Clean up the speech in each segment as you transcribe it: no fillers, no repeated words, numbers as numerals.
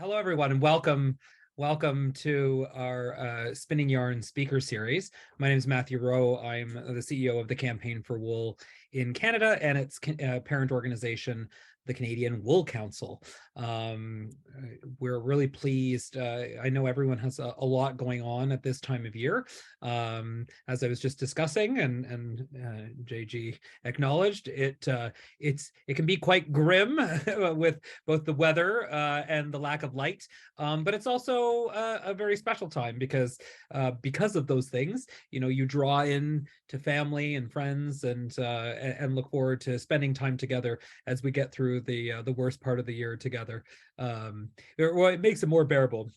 Hello, everyone, and welcome to our Spinning Yarn speaker series. My name is Matthew Rowe. I'm the CEO of the Campaign for Wool in Canada and its parent organization, the Canadian Wool Council. We're really pleased. I know everyone has a lot going on at this time of year. As I was just discussing, and JG acknowledged, it can be quite grim with both the weather and the lack of light. But it's also a very special time because of those things. You know, you draw in to family and friends and look forward to spending time together as we get through the worst part of the year together. Well, it makes it more bearable.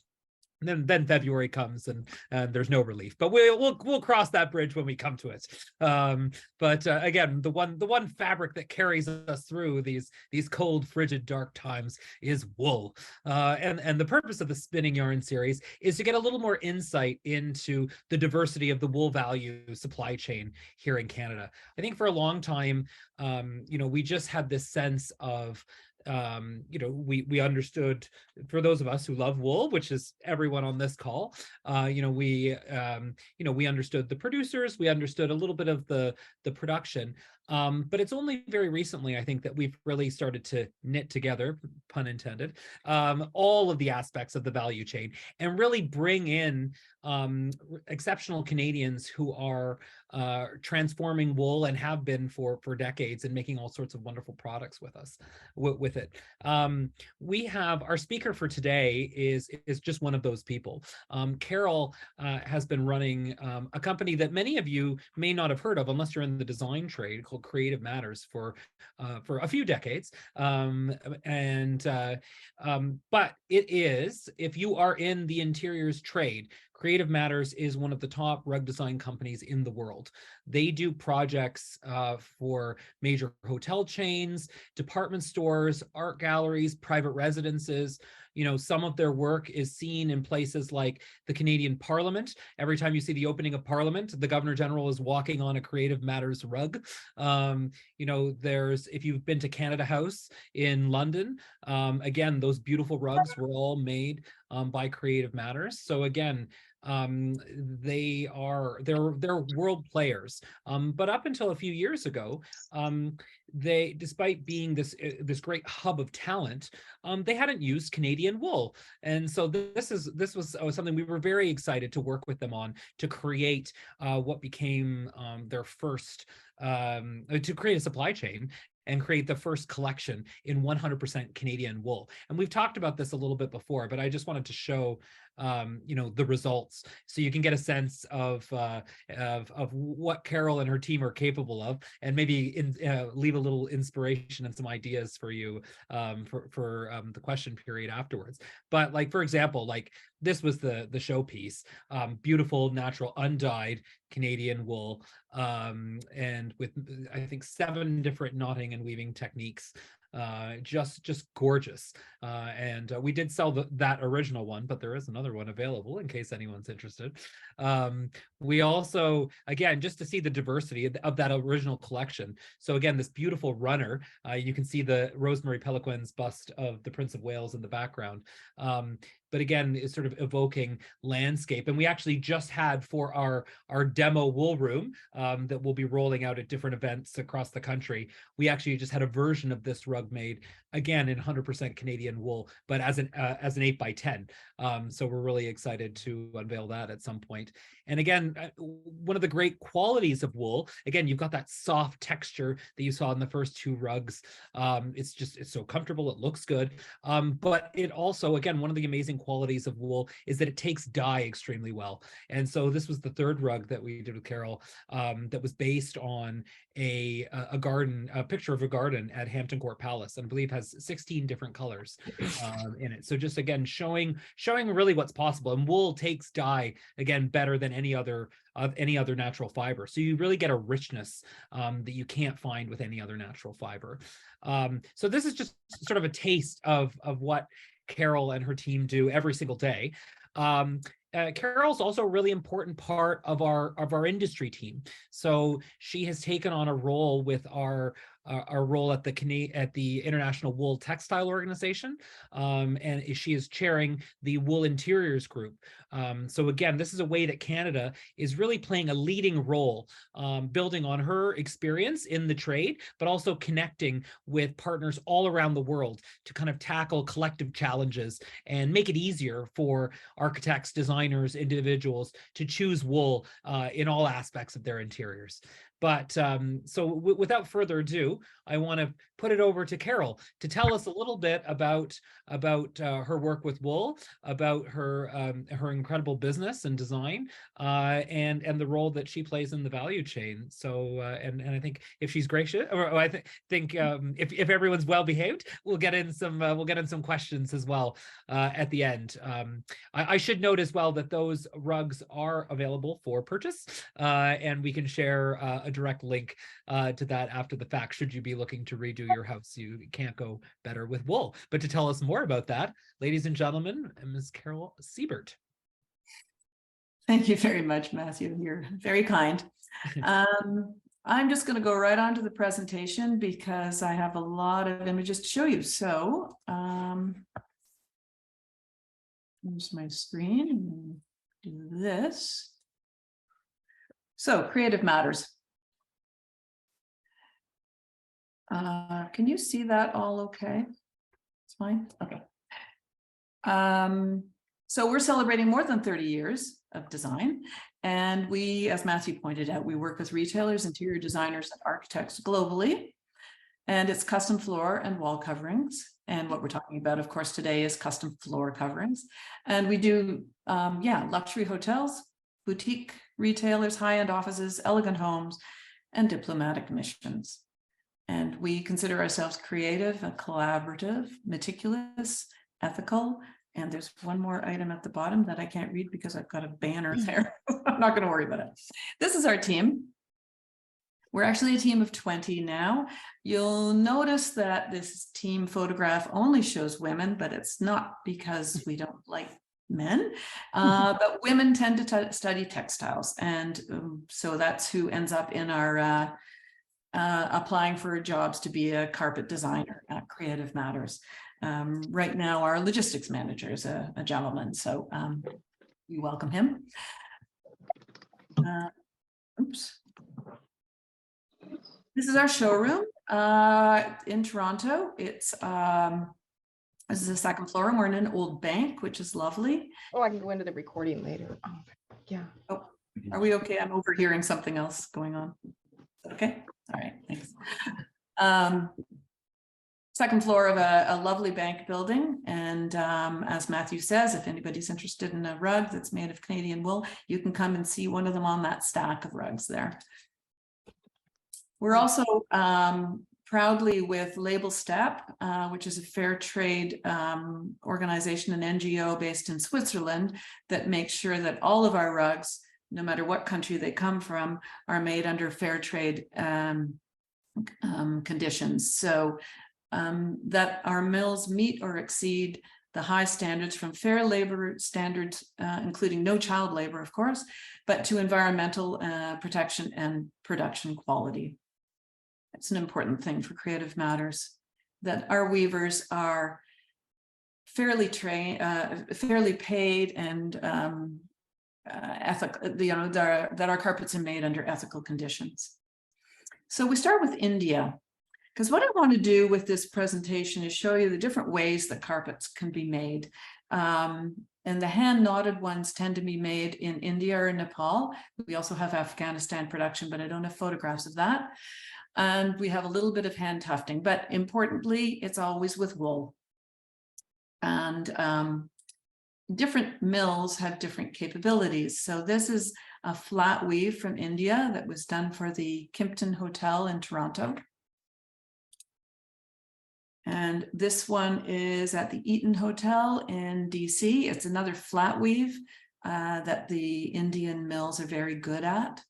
Then February comes and there's no relief, but we'll cross that bridge when we come to it. But again, the one fabric that carries us through these cold, frigid, dark times is wool. And the purpose of the Spinning Yarn series is to get a little more insight into the diversity of the wool value supply chain here in Canada. I think for a long time, we just had this sense of we understood, for those of us who love wool, which is everyone on this call, we understood the producers, we understood a little bit of the production, but it's only very recently, I think, that we've really started to knit together, pun intended, all of the aspects of the value chain and really bring in exceptional Canadians who are transforming wool and have been for decades and making all sorts of wonderful products with us with it. We have our speaker for today is just one of those people. Carol has been running a company that many of you may not have heard of unless you're in the design trade, called Creative Matters, for a few decades. But it is, if you are in the interiors trade, Creative Matters is one of the top rug design companies in the world. They do projects for major hotel chains, department stores, art galleries, private residences. You know, some of their work is seen in places like the Canadian Parliament. Every time you see the opening of Parliament, the Governor General is walking on a Creative Matters rug. If you've been to Canada House in London, again, those beautiful rugs were all made by Creative Matters. So again, they're world players. But up until a few years ago, they, despite being this great hub of talent, they hadn't used Canadian wool. And so this was something we were very excited to work with them on, to create what became their first, to create a supply chain and create the first collection in 100% Canadian wool. And we've talked about this a little bit before, but I just wanted to show the results, so you can get a sense of what Carol and her team are capable of, and maybe leave a little inspiration and some ideas for you for the question period afterwards. But like, for example, like this was the showpiece, beautiful, natural, undyed Canadian wool, and with, I think, 7 different knotting and weaving techniques. Just gorgeous. And we did sell that original one, but there is another one available in case anyone's interested. We also, again, just to see the diversity of that original collection. So again, this beautiful runner, you can see the Rosemary Pelequin's bust of the Prince of Wales in the background. But again, it's sort of evoking landscape. And we actually just had, for our demo wool room that we'll be rolling out at different events across the country, we actually just had a version of this rug made, again, in 100% Canadian wool, but as an 8x10. So we're really excited to unveil that at some point. And again, one of the great qualities of wool, again, you've got that soft texture that you saw in the first 2 rugs. It's so comfortable, it looks good. But it also, again, one of the amazing qualities of wool is that it takes dye extremely well. And so this was the 3rd rug that we did with Carol, that was based on a picture of a garden at Hampton Court Palace, and I believe has 16 different colors in it. So just, again, showing really what's possible. And wool takes dye, again, better than any other natural fiber. So you really get a richness that you can't find with any other natural fiber. So this is just sort of a taste of what Carol and her team do every single day. Carol's also a really important part of our industry team. So she has taken on a role with our a role at the International Wool Textile Organization, and she is chairing the Wool Interiors Group. So again, this is a way that Canada is really playing a leading role, building on her experience in the trade, but also connecting with partners all around the world to kind of tackle collective challenges and make it easier for architects, designers, individuals to choose wool in all aspects of their interiors. But so without further ado, I want to put it over to Carol to tell us a little bit about her work with wool, about her incredible business and design, and the role that she plays in the value chain. So and I think if she's gracious, or I think if everyone's well behaved, we'll get in some questions as well at the end. I should note as well that those rugs are available for purchase, and we can share a direct link to that after the fact. Should you be looking to redo your house, you can't go better with wool. But to tell us more about that, ladies and gentlemen, Ms. Carol Sebert. Thank you very much, Matthew. You're very kind. I'm just going to go right on to the presentation because I have a lot of images to show you. So here's my screen. Do this. So creative matters. Can you see that all okay? It's fine. Okay. So we're celebrating more than 30 years of design. And we, as Matthew pointed out, we work with retailers, interior designers, and architects globally. And it's custom floor and wall coverings. And what we're talking about, of course, today is custom floor coverings. And we do, luxury hotels, boutique retailers, high-end offices, elegant homes, and diplomatic missions. And we consider ourselves creative and collaborative, meticulous, ethical. And there's one more item at the bottom that I can't read because I've got a banner there. I'm not going to worry about it. This is our team. We're actually a team of 20 now. You'll notice that this team photograph only shows women, but it's not because we don't like men, but women tend to study textiles. And so that's who ends up in our applying for jobs to be a carpet designer at Creative Matters. Right now, our logistics manager is a gentleman, so we welcome him. Oops. This is our showroom in Toronto. It's this is the second floor, and we're in an old bank, which is lovely. Oh, I can go into the recording later. Oh, yeah. Oh, are we okay? I'm overhearing something else going on. Okay. All right. Thanks. Second floor of a lovely bank building. And as Matthew says, if anybody's interested in a rug that's made of Canadian wool, you can come and see one of them on that stack of rugs there. We're also proudly with Label Step, which is a fair trade organization, an NGO based in Switzerland that makes sure that all of our rugs, no matter what country they come from, are made under fair trade conditions. So that our mills meet or exceed the high standards from fair labor standards, including no child labor, of course, but to environmental protection and production quality. It's an important thing for Creative Matters, that our weavers are fairly paid and ethical, that our carpets are made under ethical conditions. So we start with India, because what I want to do with this presentation is show you the different ways that carpets can be made. And the hand knotted ones tend to be made in India or Nepal. We also have Afghanistan production, but I don't have photographs of that. And we have a little bit of hand tufting, but importantly, it's always with wool. And different mills have different capabilities. So this is a flat weave from India that was done for the Kimpton Hotel in Toronto. And this one is at the Eaton Hotel in DC. It's another flat weave that the Indian mills are very good at.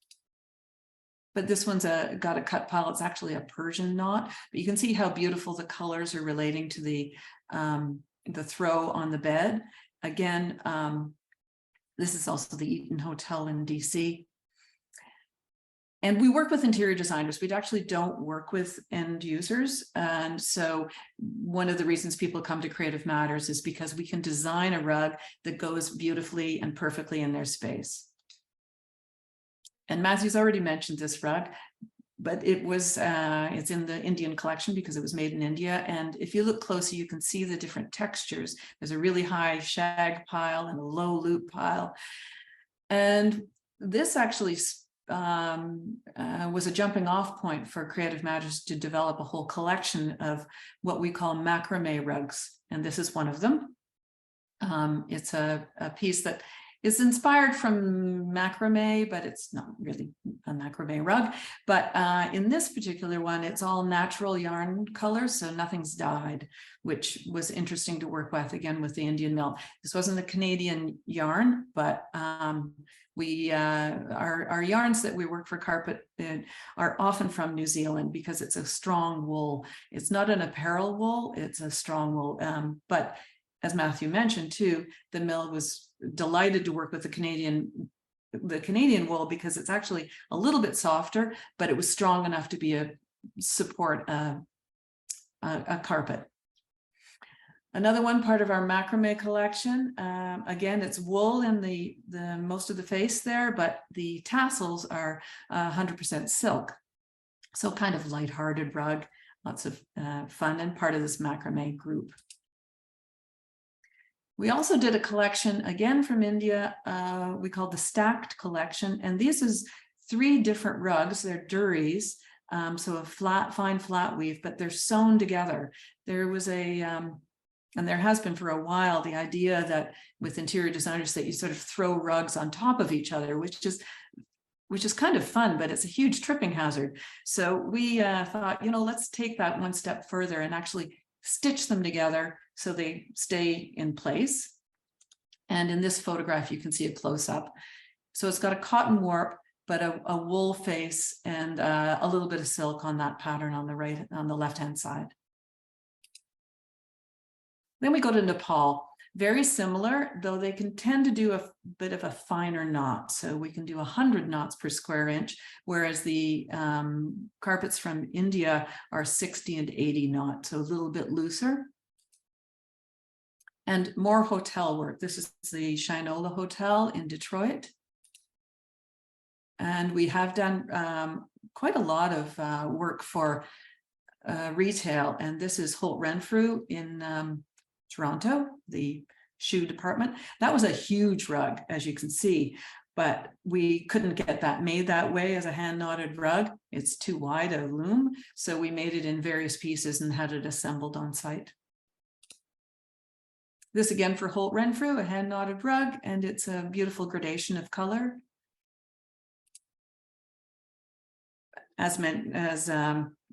But this one's got a cut pile. It's actually a Persian knot. But you can see how beautiful the colors are relating to the throw on the bed. Again, this is also the Eaton Hotel in DC. And we work with interior designers. We actually don't work with end users. And so one of the reasons people come to Creative Matters is because we can design a rug that goes beautifully and perfectly in their space. And Matthew's already mentioned this rug, but it's in the Indian collection because it was made in India. And if you look closely, you can see the different textures. There's a really high shag pile and a low loop pile. And this actually was a jumping off point for Creative Matters to develop a whole collection of what we call macrame rugs. And this is one of them. It's a piece that is inspired from macrame, but it's not really a macrame rug. But in this particular one, it's all natural yarn colors, so nothing's dyed, which was interesting to work with, again, with the Indian mill. This wasn't a Canadian yarn, but our yarns that we work for carpet are often from New Zealand because it's a strong wool. It's not an apparel wool, it's a strong wool. But as Matthew mentioned too, the mill was delighted to work with the Canadian wool because it's actually a little bit softer, but it was strong enough to support a carpet. Another one part of our macrame collection, again, it's wool in the most of the face there, but the tassels are 100% silk. So kind of lighthearted rug, lots of fun and part of this macrame group. We also did a collection, again from India, we called the Stacked Collection. And this is 3 different rugs. They're durries, so a fine flat weave, but they're sewn together. There was and there has been for a while, the idea that with interior designers that you sort of throw rugs on top of each other, which is kind of fun, but it's a huge tripping hazard. So we thought, let's take that one step further and actually stitch them together so they stay in place. And in this photograph, you can see a close-up. So it's got a cotton warp, but a wool face and a little bit of silk on that pattern on the left-hand side. Then we go to Nepal. Very similar, though they can tend to do a bit of a finer knot. So we can do 100 knots per square inch, whereas the carpets from India are 60 and 80 knots, so a little bit looser. And more hotel work. This is the Shinola Hotel in Detroit. And we have done quite a lot of work for retail. And this is Holt Renfrew in Toronto, the shoe department. That was a huge rug, as you can see, but we couldn't get that made that way as a hand knotted rug. It's too wide a loom. So we made it in various pieces and had it assembled on site. This again for Holt Renfrew, a hand knotted rug, and it's a beautiful gradation of color. As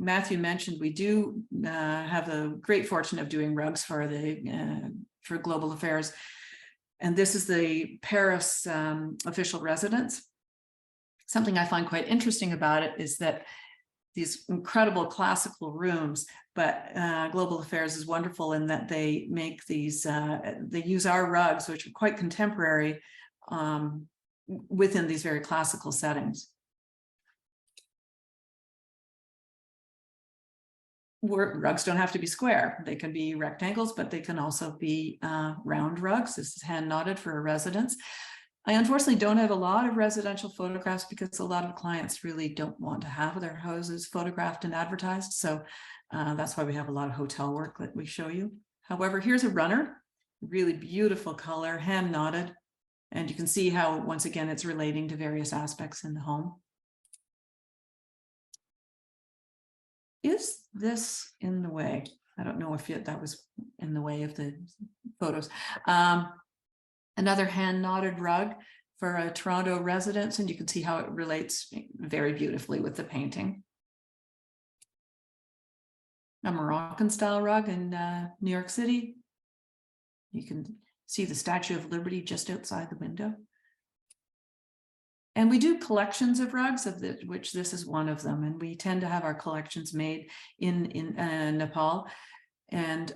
Matthew mentioned, we do have the great fortune of doing rugs for Global Affairs. And this is the Paris official residence. Something I find quite interesting about it is that these incredible classical rooms, but Global Affairs is wonderful in that they make these, they use our rugs, which are quite contemporary, within these very classical settings. Rugs don't have to be square. They can be rectangles, but they can also be round rugs. This is hand knotted for a residence. I unfortunately don't have a lot of residential photographs because a lot of clients really don't want to have their houses photographed and advertised. So that's why we have a lot of hotel work that we show you. However, here's a runner, really beautiful color, hand knotted. And you can see how, once again, it's relating to various aspects in the home. Is this in the way? I don't know if that was in the way of the photos. Another hand knotted rug for a Toronto residence, and you can see how it relates very beautifully with the painting. A Moroccan style rug in New York City. You can see the Statue of Liberty just outside the window. And we do collections of rugs, which this is one of them. And we tend to have our collections made in Nepal. And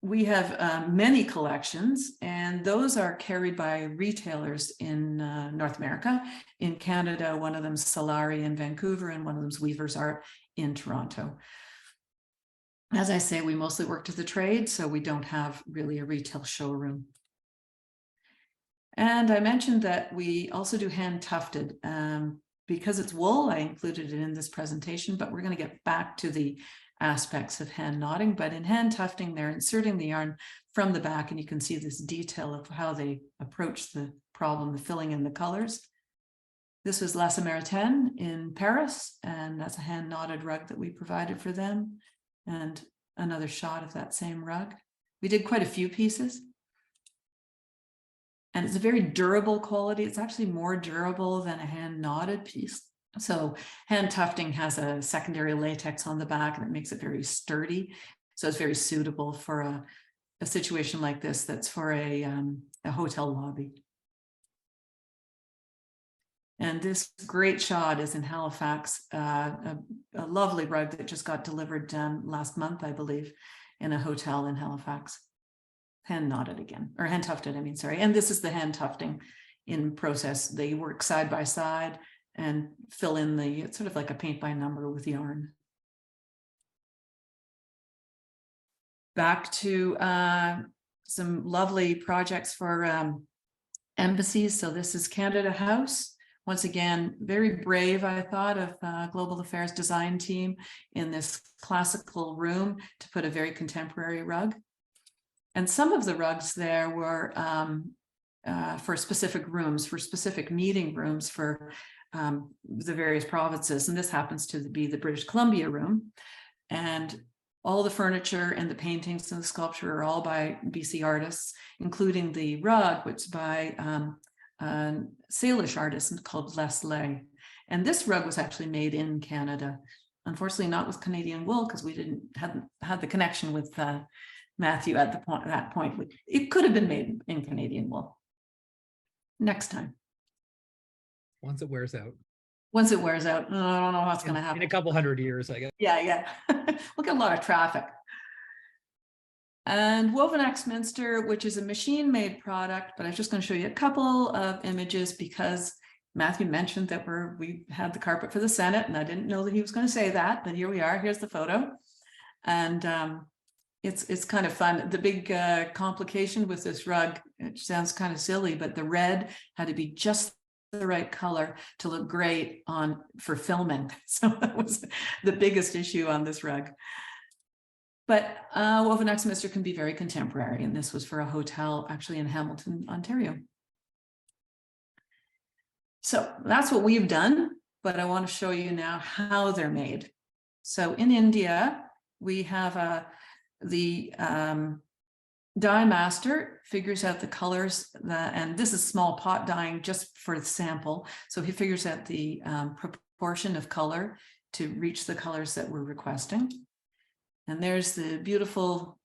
we have many collections, and those are carried by retailers in North America. In Canada, one of them's Solari in Vancouver, and one of them's Weavers Art in Toronto. As I say, we mostly work to the trade, so we don't have really a retail showroom. And I mentioned that we also do hand tufted. Because it's wool, I included it in this presentation, but we're going to get back to the aspects of hand knotting. But in hand tufting, they're inserting the yarn from the back, and you can see this detail of how they approach the problem, the filling in the colors. This was La Samaritaine in Paris, and that's a hand knotted rug that we provided for them. And another shot of that same rug. We did quite a few pieces. And it's a very durable quality. It's actually more durable than a hand knotted piece. So hand tufting has a secondary latex on the back, and it makes it very sturdy. So it's very suitable for a situation like this that's for a hotel lobby. And this great shot is in Halifax, a lovely rug that just got delivered last month, I believe, in a hotel in Halifax. Hand knotted again, or hand tufted, I mean, sorry. And this is the hand tufting in process. They work side by side and fill in it's sort of like a paint by number with yarn. Back to some lovely projects for embassies. So this is Canada House. Once again, very brave, I thought, of Global Affairs design team in this classical room to put a very contemporary rug. And some of the rugs there were for specific rooms, for specific meeting rooms for the various provinces. And this happens to be the British Columbia room. And all the furniture and the paintings and the sculpture are all by BC artists, including the rug, which is by a Salish artist called Leslie. And this rug was actually made in Canada. Unfortunately, not with Canadian wool, because we hadn't had the connection with Matthew at that point. It could have been made in Canadian wool. Next time. Once it wears out. Once it wears out, I don't know what's going to happen. In a couple hundred years, I guess. Yeah. We'll get a lot of traffic. And Woven Axminster, which is a machine-made product, but I'm just going to show you a couple of images because Matthew mentioned that we had the carpet for the Senate, and I didn't know that he was going to say that, but here we are. Here's the photo. And it's kind of fun. The big complication with this rug, it sounds kind of silly, but the red had to be just the right color to look great for filming. So that was the biggest issue on this rug. But Woven Axminster can be very contemporary, and this was for a hotel actually in Hamilton, Ontario. So that's what we've done, but I want to show you now how they're made. So in India, we have the dye master figures out the colors, and this is small pot dyeing just for the sample. So he figures out the proportion of color to reach the colors that we're requesting. And there's the beautiful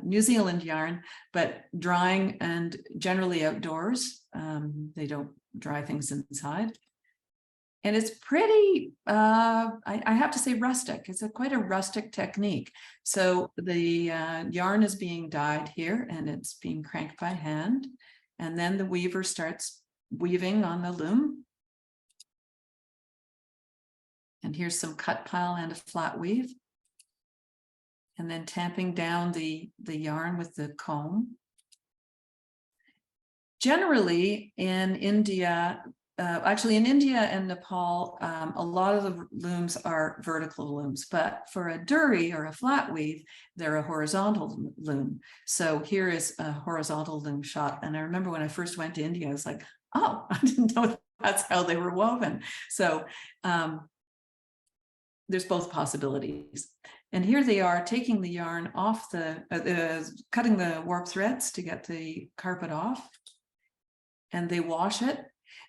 New Zealand yarn, but drying and generally outdoors. They don't dry things inside. And it's pretty, I have to say, rustic. It's quite a rustic technique. So the yarn is being dyed here, and it's being cranked by hand. And then the weaver starts weaving on the loom. And here's some cut pile and a flat weave. And then tamping down the yarn with the comb. Generally in India, actually in India and Nepal, a lot of the looms are vertical looms, but for a dhuri or a flat weave, they're a horizontal loom. So here is a horizontal loom shot. And I remember when I first went to India, I was like, oh, I didn't know that's how they were woven. So there's both possibilities. And here they are taking the yarn off cutting the warp threads to get the carpet off, and they wash it.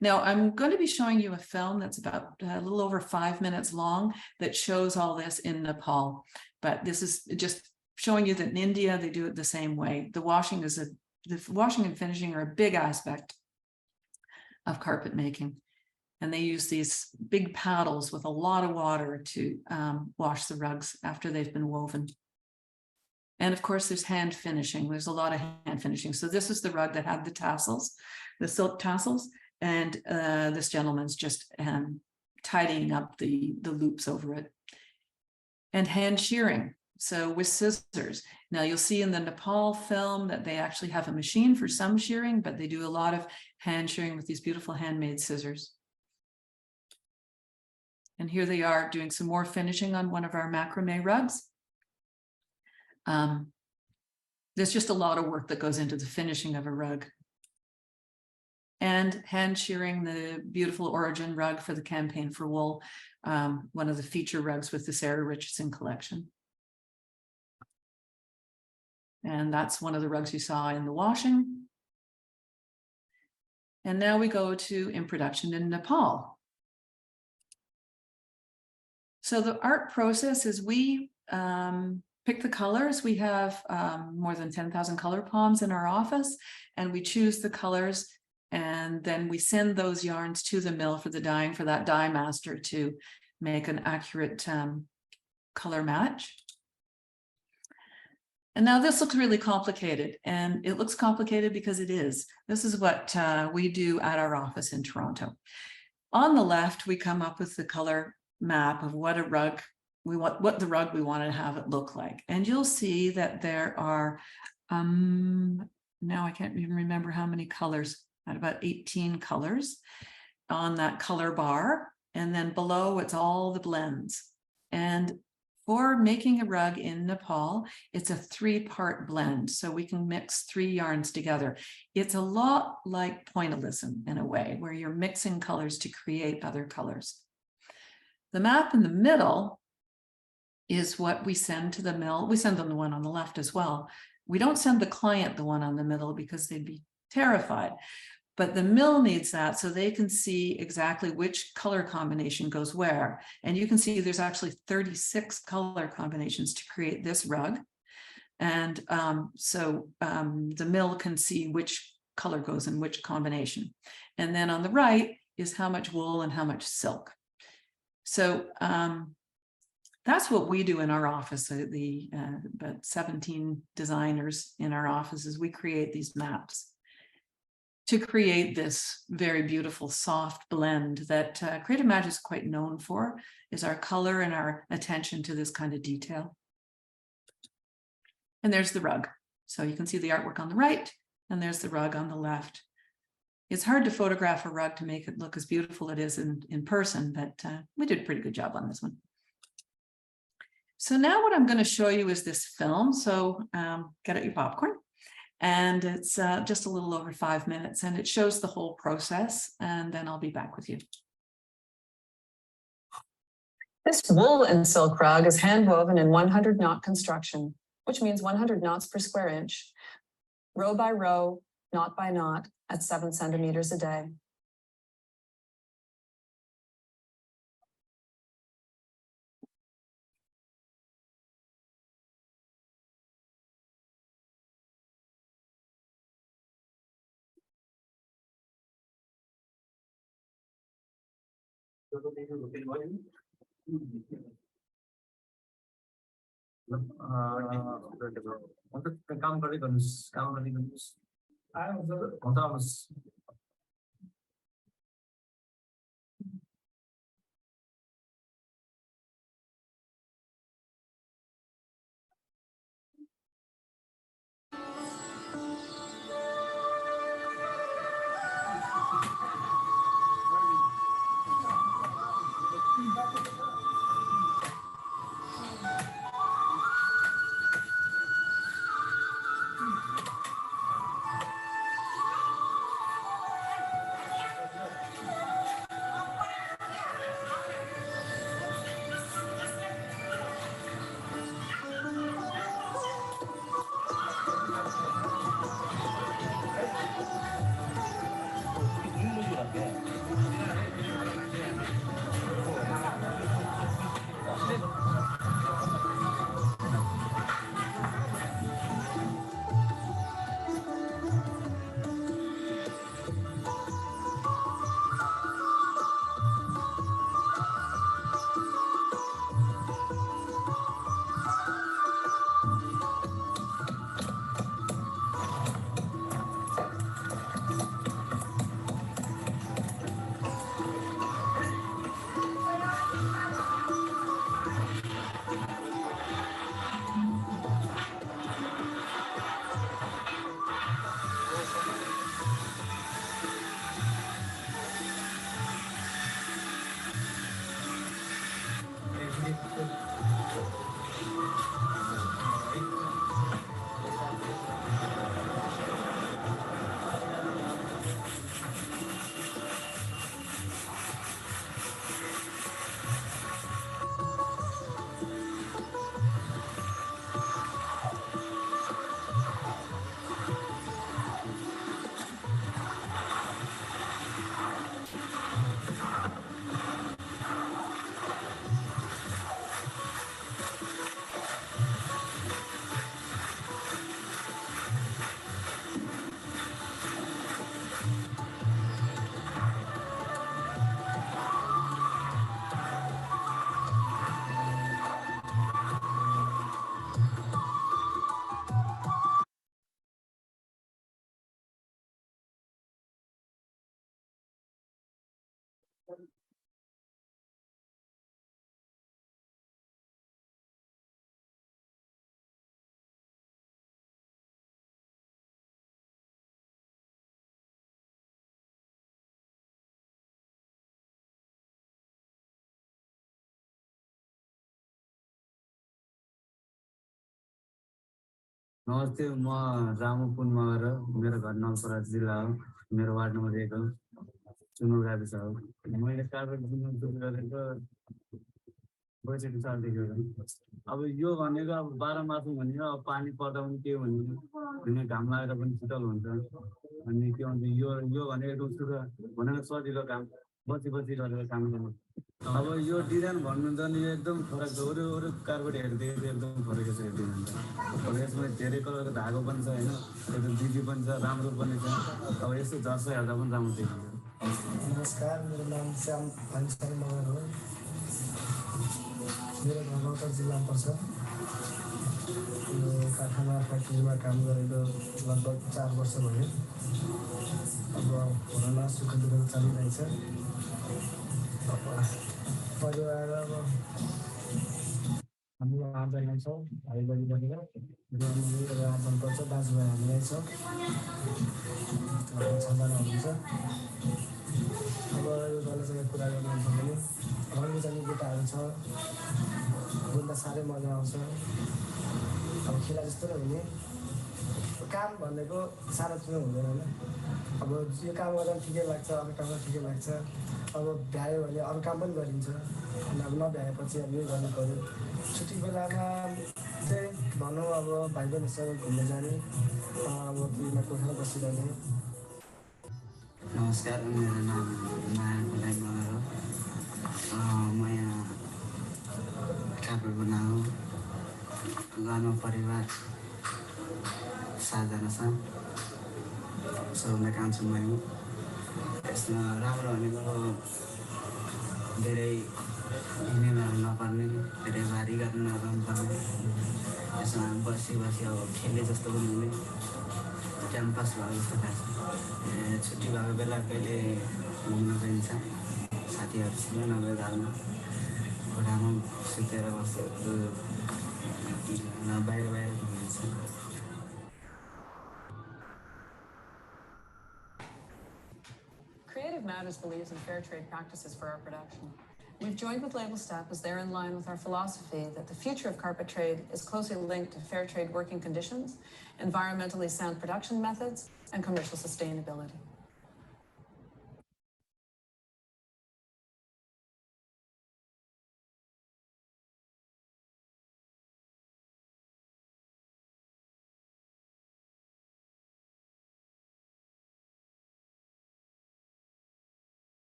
Now I'm going to be showing you a film that's about a little over 5 minutes long that shows all this in Nepal, but this is just showing you that in India they do it the same way. The washing and finishing are a big aspect of carpet making. And they use these big paddles with a lot of water to wash the rugs after they've been woven. And of course, there's hand finishing. There's a lot of hand finishing. So this is the rug that had the tassels, the silk tassels, and this gentleman's just tidying up the loops over it. And hand shearing, so with scissors. Now you'll see in the Nepal film that they actually have a machine for some shearing, but they do a lot of hand shearing with these beautiful handmade scissors. And here they are doing some more finishing on one of our macrame rugs. There's just a lot of work that goes into the finishing of a rug. And hand shearing the beautiful origin rug for the Campaign for Wool, one of the feature rugs with the Sarah Richardson collection. And that's one of the rugs you saw in the washing. And now we go to in production in Nepal. So the art process is we pick the colors. We have more than 10,000 color palms in our office, and we choose the colors, and then we send those yarns to the mill for the dyeing, for that dye master to make an accurate color match. And now this looks really complicated, and it looks complicated because it is. This is what we do at our office in Toronto. On the left, we come up with the color map of what a rug we want, what the rug we want to have it look like. And you'll see that there are, now I can't even remember how many colors, about 18 colors on that color bar. And then below it's all the blends. And for making a rug in Nepal, it's a 3-part blend. So we can mix 3 yarns together. It's a lot like pointillism in a way, where you're mixing colors to create other colors. The map in the middle is what we send to the mill. We send them the one on the left as well. We don't send the client the one on the middle because they'd be terrified. But the mill needs that so they can see exactly which color combination goes where. And you can see there's actually 36 color combinations to create this rug. And the mill can see which color goes in which combination. And then on the right is how much wool and how much silk. So that's what we do in our office. About 17 designers in our offices, we create these maps to create this very beautiful soft blend that Creative Magic is quite known for, is our color and our attention to this kind of detail. And there's the rug. So you can see the artwork on the right, and there's the rug on the left. It's hard to photograph a rug to make it look as beautiful as it is in person, but we did a pretty good job on this one. So now what I'm going to show you is this film. So get out your popcorn. And it's just a little over 5 minutes, and it shows the whole process, and then I'll be back with you. This wool and silk rug is hand woven in 100 knot construction, which means 100 knots per square inch, row by row, knot by knot, at 7 centimeters a day. काम गर्दै गर्नुहोस् नमस्ते, म रामु पुनमगर, मेरो घर नलपरा जिल्ला हो, मेरो वार्ड नम्बर 1 हो, चुनौल गाविस हो। मैले कार्पेट बुन्नु सुरु गरेको 65 सालदेखि हो। अब यो भनेको अब 12 मासु भनेको अब पानी पर्दा पनि के भन्ने घाम लागेर पनि शीतल हुन्छ। अनि के भन्छ यो भनेको सुरु भनेको सजिलो काम, बसी गरेर काम गर्नु। अब यो डिजाइन भन्नु त नि एकदम फरक छ, अरू कार्पेट हेर्दै एकदम फरक छ यो डिजाइन त। अब यसमा धेरै कलरको धागो पनि छ होइन, एकदम दिदी पनि छ, राम्रो पनि छ। अब यस्तो झर्छ हेर्दा पनि राम्रो देखिन्छ। नमस्कार, मेरो नाम श्याम भान्साल मगर हो। मेरो घर नौतहर जिल्ला पर्छ। यो कारखाना फ्याक्ट्रीमा काम गरेको लगभग 4 वर्ष भयो। अब कोरोना सुख दुःख चलिरहेछ। परिवार अब हामी 8 जना छौँ, भाइ बहिनी बनेर। मेरो आजन पर्छ, दाजुभाइ हामीलाई छ। 6 जना हुनुहुन्छ। अब यो गलसँग कुरा गर्नुहुन्छ भने रङ्गी जाने केटाहरू छ, बुझ्दा साह्रै मजा आउँछ। अब खेला जस्तो नै हुने काम भनेको साह्रो चाहिँ हुँदैन होइन। अब यो काम गर्दा ठिकै लाग्छ, अरू काम ठिकै लाग्छ। अब भ्यायो भने अरू काम पनि गरिन्छ, अनि अब नभ्याएपछि अब यही गर्नु पऱ्यो। छुट्टी बेलामा चाहिँ भनौँ अब भाइ बहिनीसँग घुम्न जाने, अब त्योमा कोठामा बसिरहने। नमस्कार, मेरो नाम माया खुलाइ मगर हो। म यहाँ कार्पेट बनाएको घरमा परिवार 7 जना छ। सबैलाई काम सुन्नु। यसमा राम्रो भनेको धेरै हिँड्नु नपर्ने, धेरै भारी गर्नु नपर्ने। यसमा बसी अब खेल्ने जस्तो पनि हुने, टाइम पास भएको जस्तो लाग्छ। छुट्टी भएको बेला कहिले घुम्न जाइन्छ साथीहरूसँग, नभए घरमा कोठामा सुतेर बस्छ, बाहिर घुमिन्छ। Creative Matters believes in fair trade practices for our production. We've joined with label staff as they're in line with our philosophy that the future of carpet trade is closely linked to fair trade working conditions, environmentally sound production methods, and commercial sustainability.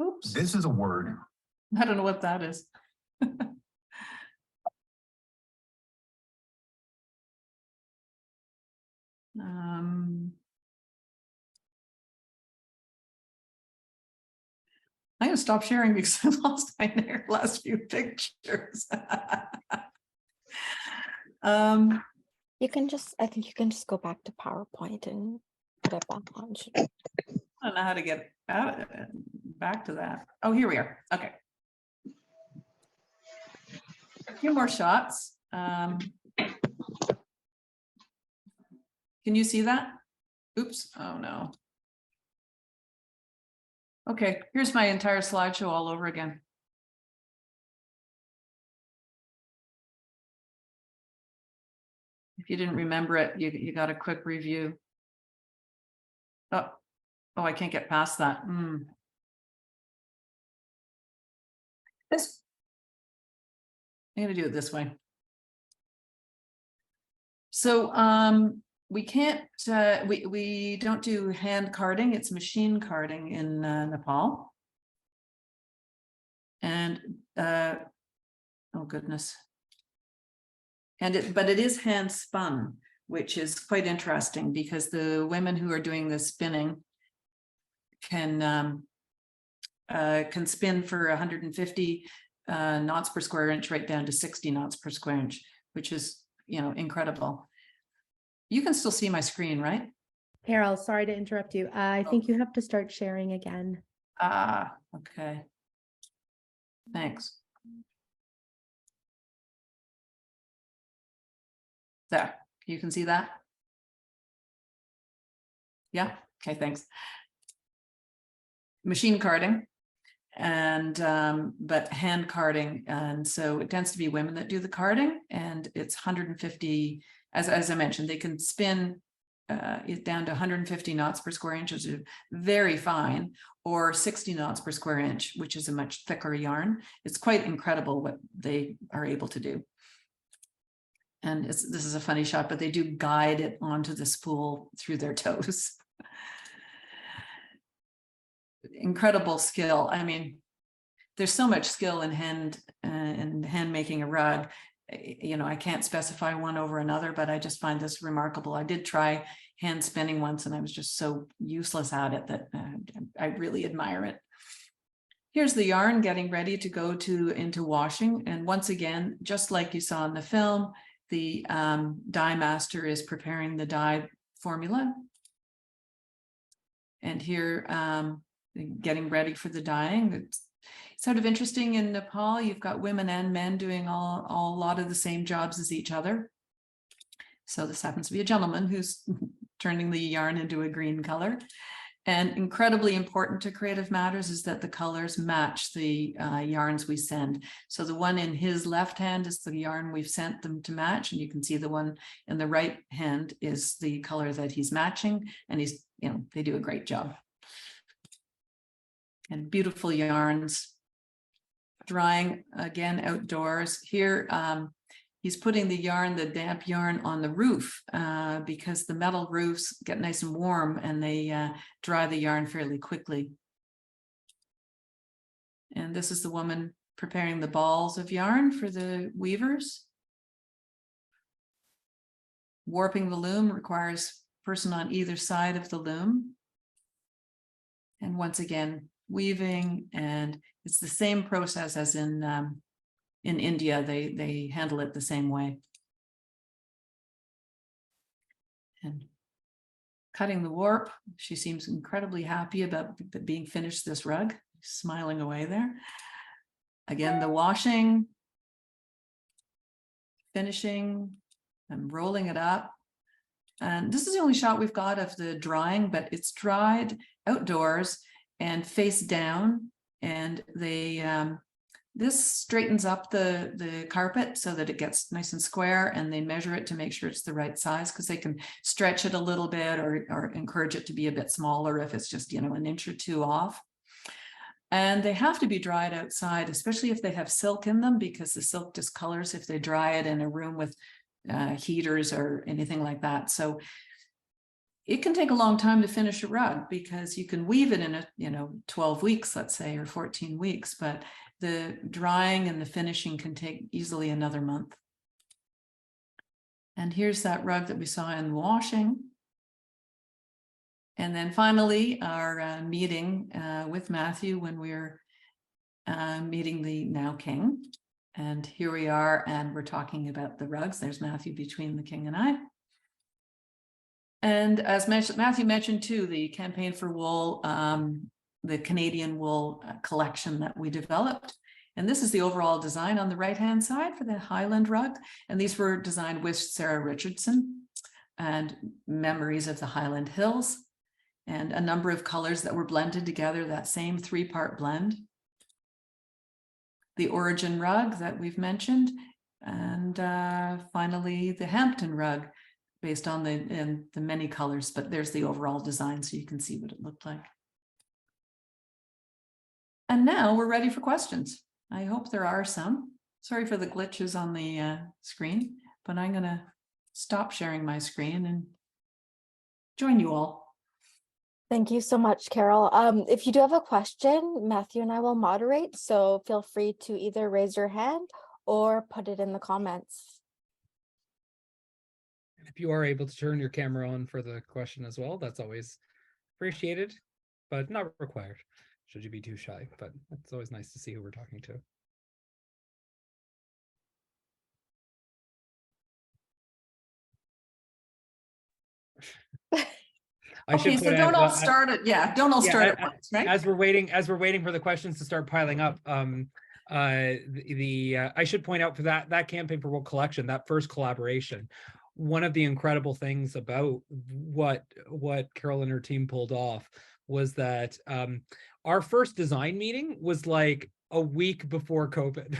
Oops, This is a word. I don't know what that is. I'm going to stop sharing because I lost my last few pictures. You can just, I think you can just go back to PowerPoint and put it back on. I don't know how to get out of it, back to that. Oh, here we are. Okay. A few more shots. Can you see that? Oops. Oh, no. Okay, here's my entire slideshow all over again. If you didn't remember it, you got a quick review. Oh, I can't get past that. This I'm going to do it this way. So we can't, we don't do hand carding, it's machine carding in Nepal. And, oh goodness. And but it is hand spun, which is quite interesting because the women who are doing the spinning can spin for 150 knots per square inch right down to 60 knots per square inch, which is you know, incredible. You can still see my screen, right? Carol, sorry to interrupt you. I Oh. think you have to start sharing again. Ah, okay. Thanks. There, you can see that? Yeah, okay, thanks. Machine carding and but hand carding, and so it tends to be women that do the carding, and it's 150, as I mentioned, they can spin it down to 150 knots per square inch, which is very fine, or 60 knots per square inch, which is a much thicker yarn. It's quite incredible what they are able to do. And this is a funny shot, but they do guide it onto the spool through their toes. Incredible skill. I mean, there's so much skill in hand making a rug. You know, I can't specify one over another, but I just find this remarkable. I did try hand spinning once, and I was just so useless at it that I really admire it. Here's the yarn getting ready to go into washing, and once again, just like you saw in the film, the dye master is preparing the dye formula, and here getting ready for the dyeing. It's sort of interesting. In Nepal, you've got women and men doing a lot of the same jobs as each other. So this happens to be a gentleman who's turning the yarn into a green color. And incredibly important to Creative Matters is that the colors match the yarns we send. So the one in his left hand is the yarn we've sent them to match, and you can see the one in the right hand is the color that he's matching, and he's, you know, they do a great job. And beautiful yarns. Drying again outdoors. Here he's putting the yarn, the damp yarn, on the roof because the metal roofs get nice and warm, and they dry the yarn fairly quickly. And this is the woman preparing the balls of yarn for the weavers. Warping the loom requires a person on either side of the loom. And once again, weaving, and it's the same process as in India. They handle it the same way. And cutting the warp, she seems incredibly happy about being finished this rug, smiling away there. Again, the washing, finishing, and rolling it up. And this is the only shot we've got of the drying, but it's dried outdoors and face down, and they this straightens up the carpet so that it gets nice and square, and they measure it to make sure it's the right size, because they can stretch it a little bit or encourage it to be a bit smaller if it's just, you know, an inch or two off. And they have to be dried outside, especially if they have silk in them, because the silk discolors if they dry it in a room with heaters or anything like that. So it can take a long time to finish a rug, because you can weave it in a, you know, 12 weeks, let's say, or 14 weeks, but the drying and the finishing can take easily another month. And here's that rug that we saw in washing. And then finally, our meeting with Matthew when we're meeting the now king. And here we are, and we're talking about the rugs. There's Matthew between the king and I. And as Matthew mentioned too, the campaign for wool, the Canadian wool collection that we developed. And this is the overall design on the right-hand side for the Highland rug. And these were designed with Sarah Richardson, and memories of the Highland Hills, and a number of colors that were blended together, that same 3-part blend. The Origin rug that we've mentioned, and finally the Hampton rug, based on the many colors, but there's the overall design so you can see what it looked like. And now we're ready for questions. I hope there are some. Sorry for the glitches on the screen, but I'm gonna stop sharing my screen and join you all. Thank you so much, Carol. If you do have a question, Matthew and I will moderate, so feel free to either raise your hand or put it in the comments. If you are able to turn your camera on for the question as well, that's always appreciated, but not required should you be too shy. But it's always nice to see who we're talking to. I Okay, should so point don't all out, start it. Yeah, don't all yeah, start at once, right? as we're waiting for the questions to start piling up, I should point out for that campaign for World Collection, that first collaboration, one of the incredible things about what Carol and her team pulled off was that our first design meeting was like a week before COVID.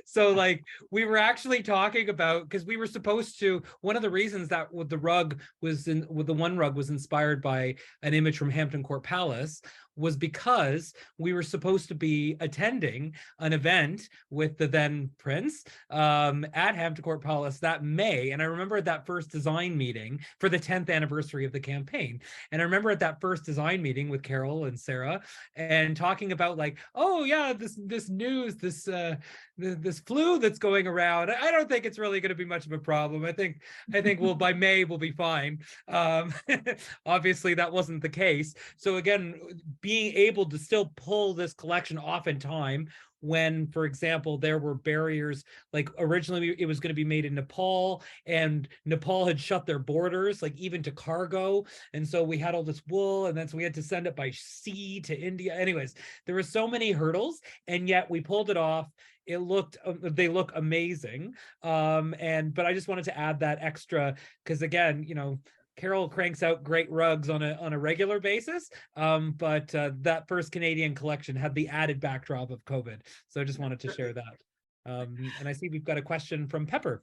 So like we were actually talking about, because we were supposed to, one of the reasons that the rug was in, with the one rug was inspired by an image from Hampton Court Palace, was because we were supposed to be attending an event with the then Prince at Hampton Court Palace that May. And I remember at that first design meeting for the 10th anniversary of the campaign. And I remember at that first design meeting with Carol and Sarah and talking about like, oh yeah, this news, this flu that's going around. I don't think it's really going to be much of a problem. I think we'll by May we'll be fine. Obviously that wasn't the case. So again, being able to still pull this collection off in time when, for example, there were barriers, like originally it was going to be made in Nepal, and Nepal had shut their borders, like even to cargo. And so we had all this wool, and then so we had to send it by sea to India. Anyways, there were so many hurdles, and yet we pulled it off. It looked, they look amazing. But I just wanted to add that extra, because again, you know, Carol cranks out great rugs on a regular basis, but that first Canadian collection had the added backdrop of COVID. So I just wanted to share that. And I see we've got a question from Pepper.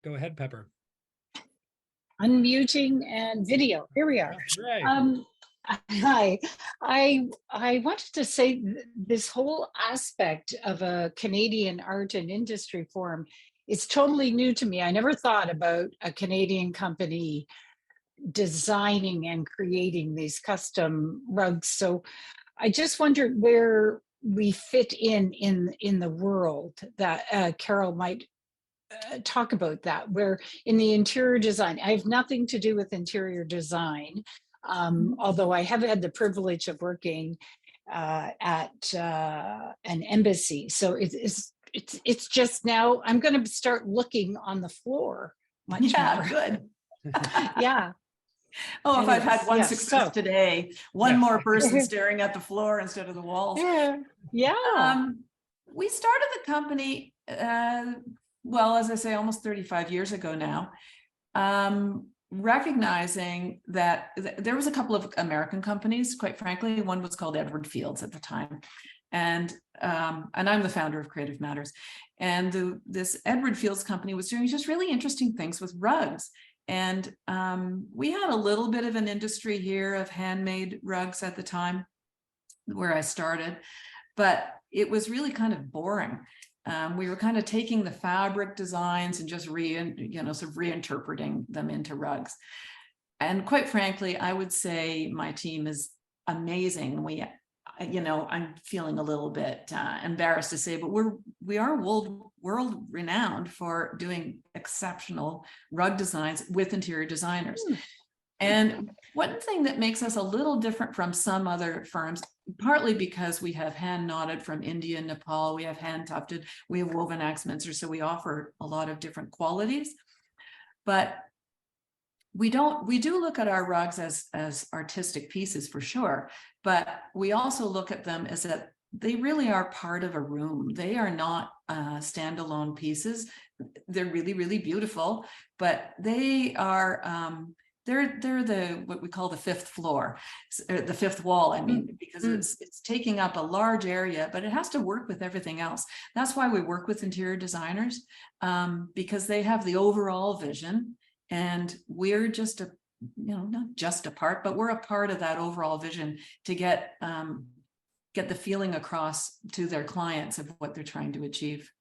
Go ahead, Pepper. Unmuting and video. Here we are. Right. Hi, I wanted to say this whole aspect of a Canadian art and industry forum is totally new to me. I never thought about a Canadian company designing and creating these custom rugs. So I just wondered where we fit in the world that Carol might talk about that, where in the interior design, I have nothing to do with interior design. Although I have had the privilege of working at an embassy, so it's just now I'm going to start looking on the floor much more. Good. Yeah. Oh, if I've Anyways, had one yes, success so- today, one more person staring at the floor instead of the walls. Yeah. We started the company, well, as I say, almost 35 years ago now. Recognizing that there was a couple of American companies, quite frankly. One was called Edward Fields at the time, and I'm the founder of Creative Matters. And this Edward Fields company was doing just really interesting things with rugs. And we had a little bit of an industry here of handmade rugs at the time where I started, but it was really kind of boring. We were kind of taking the fabric designs and just sort of reinterpreting them into rugs. And quite frankly, I would say my team is amazing. I'm feeling a little bit embarrassed to say, but we are world renowned for doing exceptional rug designs with interior designers. And one thing that makes us a little different from some other firms, partly because we have hand knotted from India and Nepal, we have hand tufted, we have woven Axminster, so we offer a lot of different qualities. But we do look at our rugs as artistic pieces for sure, but we also look at them as that they really are part of a room. They are not standalone pieces. They're really, really beautiful, but they are they're what we call the fifth floor, the fifth wall, I mean, because it's taking up a large area, but it has to work with everything else. That's why we work with interior designers, because they have the overall vision, and we're just not just a part, but we're a part of that overall vision to get the feeling across to their clients of what they're trying to achieve.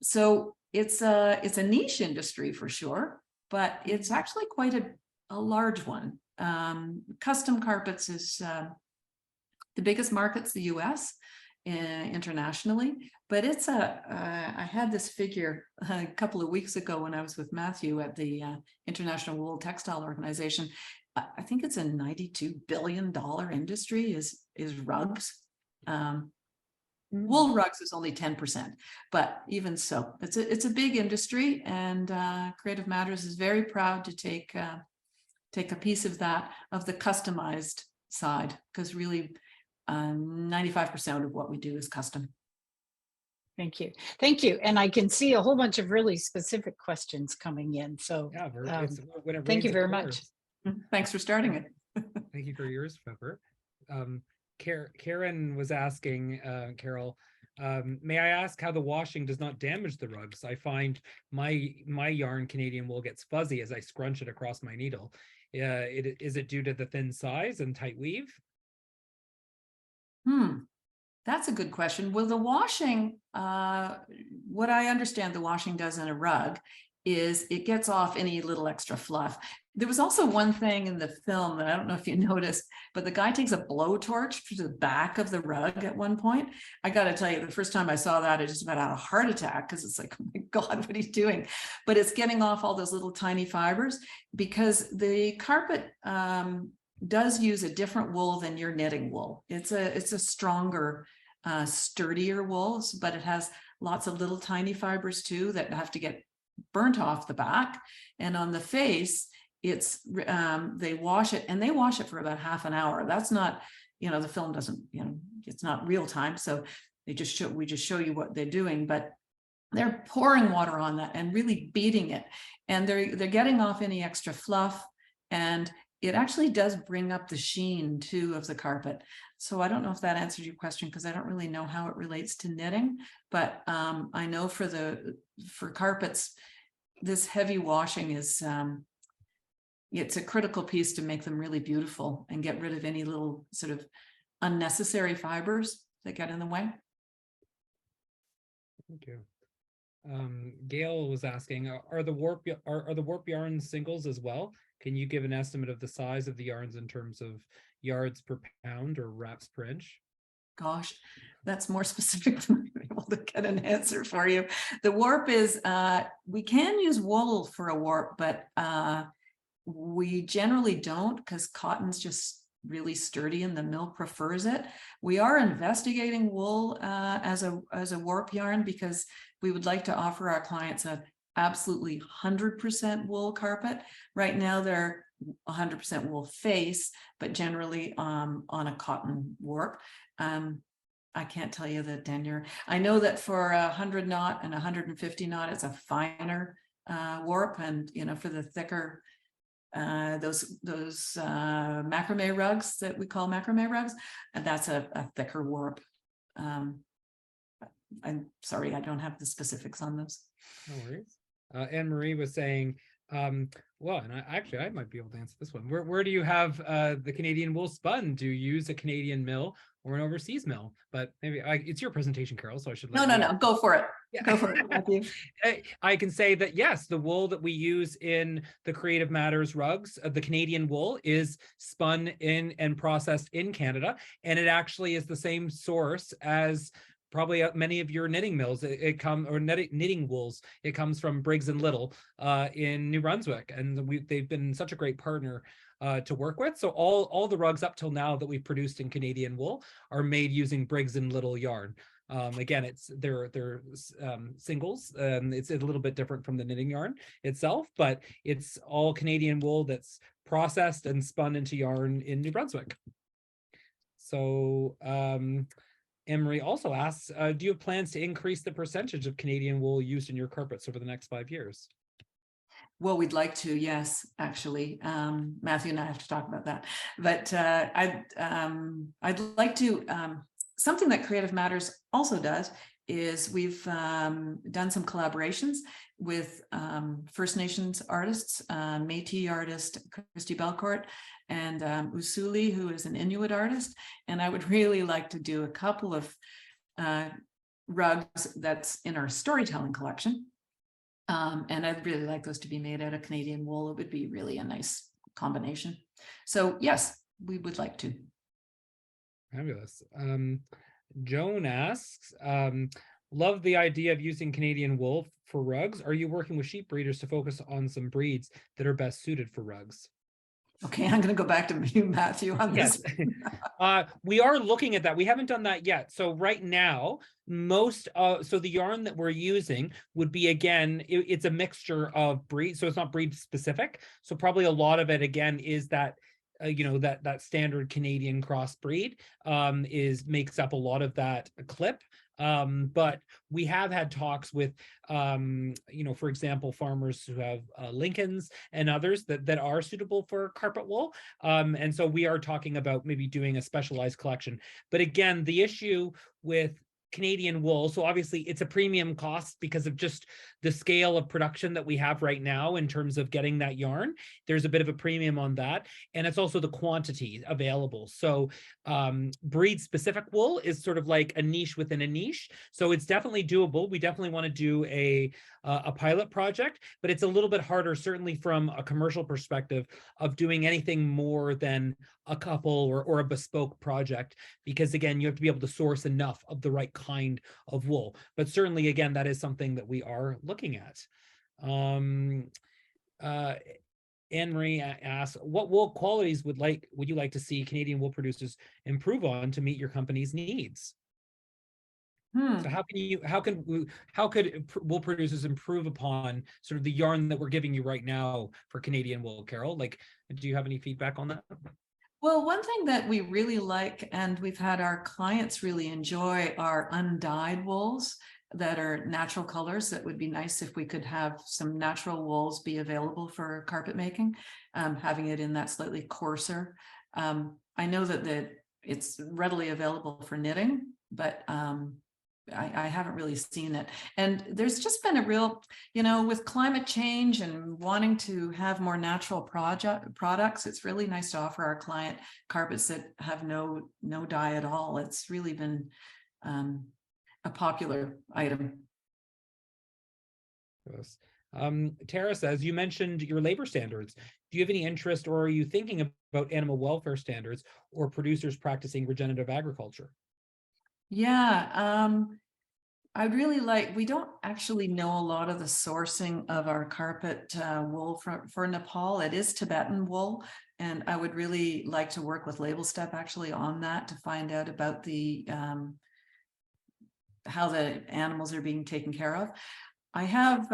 So it's a niche industry for sure, but it's actually quite a large one. Custom carpets is the biggest market's the US internationally, but it's I had this figure a couple of weeks ago when I was with Matthew at the International Wool Textile Organization. I think it's a $92 billion industry is rugs. Wool rugs is only 10%, but even so, it's a big industry, and Creative Matters is very proud to take a piece of that, of the customized side, because really 95% of what we do is custom. Thank you. Thank you. And I can see a whole bunch of really specific questions coming in. So Yeah, thank you very much. Thanks for starting it. Thank you for yours, Pepper. Karen was asking, Carol, may I ask how the washing does not damage the rugs? I find my yarn Canadian wool gets fuzzy as I scrunch it across my needle. Is it due to the thin size and tight weave? That's a good question. Well, the washing, what I understand the washing does in a rug is it gets off any little extra fluff. There was also one thing in the film that I don't know if you noticed, but the guy takes a blowtorch to the back of the rug at one point. I got to tell you, the first time I saw that, I just about had a heart attack, because it's like, oh my God, what are you doing? But it's getting off all those little tiny fibers, because the carpet does use a different wool than your knitting wool. It's a stronger, sturdier wool, but it has lots of little tiny fibers too that have to get burnt off the back. And on the face, it's they wash it, and they wash it for about half an hour. That's not, the film doesn't, it's not real time, so we just show you what they're doing, but they're pouring water on that and really beating it, and they're getting off any extra fluff, and it actually does bring up the sheen too of the carpet. So I don't know if that answered your question, because I don't really know how it relates to knitting, but I know for carpets, this heavy washing is it's a critical piece to make them really beautiful and get rid of any little sort of unnecessary fibers that get in the way. Thank you. Gail was asking, are the warp yarns singles as well? Can you give an estimate of the size of the yarns in terms of yards per pound or wraps per inch? Gosh, that's more specific than I'm able to get an answer for you. The warp is, we can use wool for a warp, but we generally don't, because cotton's just really sturdy and the mill prefers it. We are investigating wool as a warp yarn, because we would like to offer our clients a absolutely 100% wool carpet. Right now they're 100% wool face, but generally on a cotton warp. I can't tell you the denier. I know that for 100 knot and 150 knot, it's a finer warp, and for the thicker those macrame rugs that we call macrame rugs, and that's a thicker warp. I'm sorry, I don't have the specifics on those. No worries. Anne Marie was saying, well, and I might be able to answer this one. Where do you have the Canadian wool spun? Do you use a Canadian mill or an overseas mill? But maybe it's your presentation, Carol, so I should let No, go for it. Yeah. Go for it, Matthew. I can say that yes, the wool that we use in the Creative Matters rugs, the Canadian wool, is spun in and processed in Canada, and it actually is the same source as probably many of your knitting mills. Knitting wools. It comes from Briggs and Little in New Brunswick, and they've been such a great partner to work with. So all the rugs up till now that we've produced in Canadian wool are made using Briggs and Little yarn. Again, they're singles. It's a little bit different from the knitting yarn itself, but it's all Canadian wool that's processed and spun into yarn in New Brunswick. So Emery also asks, do you have plans to increase the percentage of Canadian wool used in your carpets over the next 5 years? Well, we'd like to, yes, actually. Matthew and I have to talk about that. But I'd like to, something that Creative Matters also does is we've done some collaborations with First Nations artists, Métis artist Christy Belcourt, and Usuli, who is an Inuit artist. And I would really like to do a couple of rugs that's in our storytelling collection. And I'd really like those to be made out of Canadian wool. It would be really a nice combination. So yes, we would like to. Fabulous. Joan asks, love the idea of using Canadian wool for rugs. Are you working with sheep breeders to focus on some breeds that are best suited for rugs? Okay, I'm going to go back to you, Matthew, on this. Yes. We are looking at that. We haven't done that yet. So right now, so the yarn that we're using would be, again, it's a mixture of breed. So it's not breed specific. So probably a lot of it, again, is that that standard Canadian crossbreed makes up a lot of that clip. But we have had talks with, for example, farmers who have Lincolns and others that are suitable for carpet wool. And so we are talking about maybe doing a specialized collection. But again, the issue with Canadian wool, so obviously it's a premium cost because of just the scale of production that we have right now in terms of getting that yarn. There's a bit of a premium on that, and it's also the quantity available. So breed specific wool is sort of like a niche within a niche, so it's definitely doable. We definitely want to do a pilot project, but it's a little bit harder, certainly from a commercial perspective, of doing anything more than a couple or a bespoke project, because again, you have to be able to source enough of the right kind of wool. But certainly, again, that is something that we are looking at. Anne-Marie asks, what wool qualities would you like to see Canadian wool producers improve on to meet your company's needs? So how could wool producers improve upon sort of the yarn that we're giving you right now for Canadian wool, Carol? Like, do you have any feedback on that? Well, one thing that we really like, and we've had our clients really enjoy, are undyed wools that are natural colors. That would be nice if we could have some natural wools be available for carpet making, having it in that slightly coarser. I know that it's readily available for knitting, but I haven't really seen it. And there's just been a real, with climate change and wanting to have more natural products, it's really nice to offer our client carpets that have no dye at all. It's really been a popular item. Yes. Tara says, you mentioned your labor standards. Do you have any interest, or are you thinking about animal welfare standards or producers practicing regenerative agriculture? Yeah, I'd really we don't actually know a lot of the sourcing of our carpet wool for Nepal. It is Tibetan wool, and I would really like to work with Label Step actually on that to find out about the how the animals are being taken care of. I have,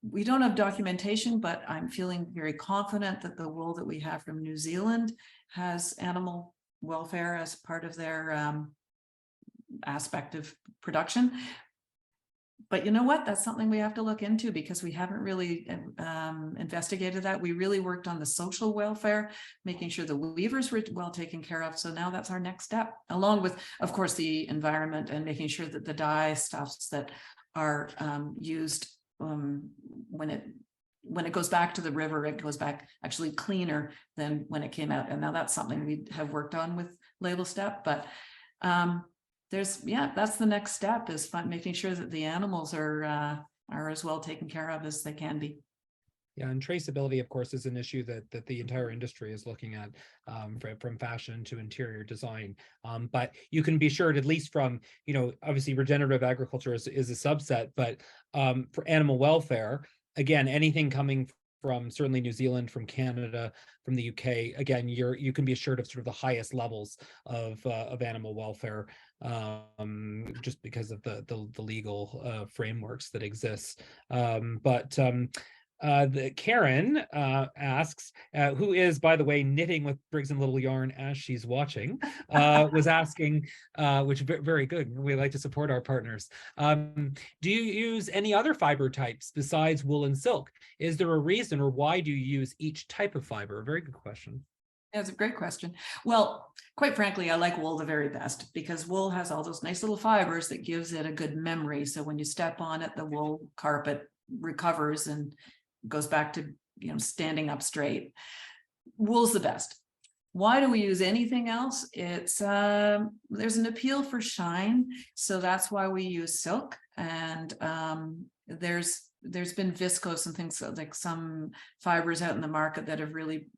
we don't have documentation, but I'm feeling very confident that the wool that we have from New Zealand has animal welfare as part of their aspect of production. But you know what? That's something we have to look into, because we haven't really investigated that. We really worked on the social welfare, making sure the weavers were well taken care of. So now that's our next step, along with, of course, the environment and making sure that the dye stuffs that are used when it goes back to the river, it goes back actually cleaner than when it came out. And now that's something we have worked on with Label Step. But that's the next step, is making sure that the animals are as well taken care of as they can be. Yeah, and traceability, of course, is an issue that the entire industry is looking at, from fashion to interior design. But you can be sure, at least from, obviously regenerative agriculture is a subset, but for animal welfare, again, anything coming from certainly New Zealand, from Canada, from the UK, again, you can be assured of sort of the highest levels of animal welfare, just because of the legal frameworks that exist. Karen asks, who is, by the way, knitting with Briggs and Little Yarn as she's watching, was asking, which very good. We like to support our partners. Do you use any other fiber types besides wool and silk? Is there a reason, or why do you use each type of fiber? A very good question. That's a great question. Well, quite frankly, I like wool the very best, because wool has all those nice little fibers that gives it a good memory. So when you step on it, the wool carpet recovers and goes back to standing up straight. Wool's the best. Why do we use anything else? It's there's an appeal for shine, so that's why we use silk. And there's been viscose and things like some fibers out in the market that have really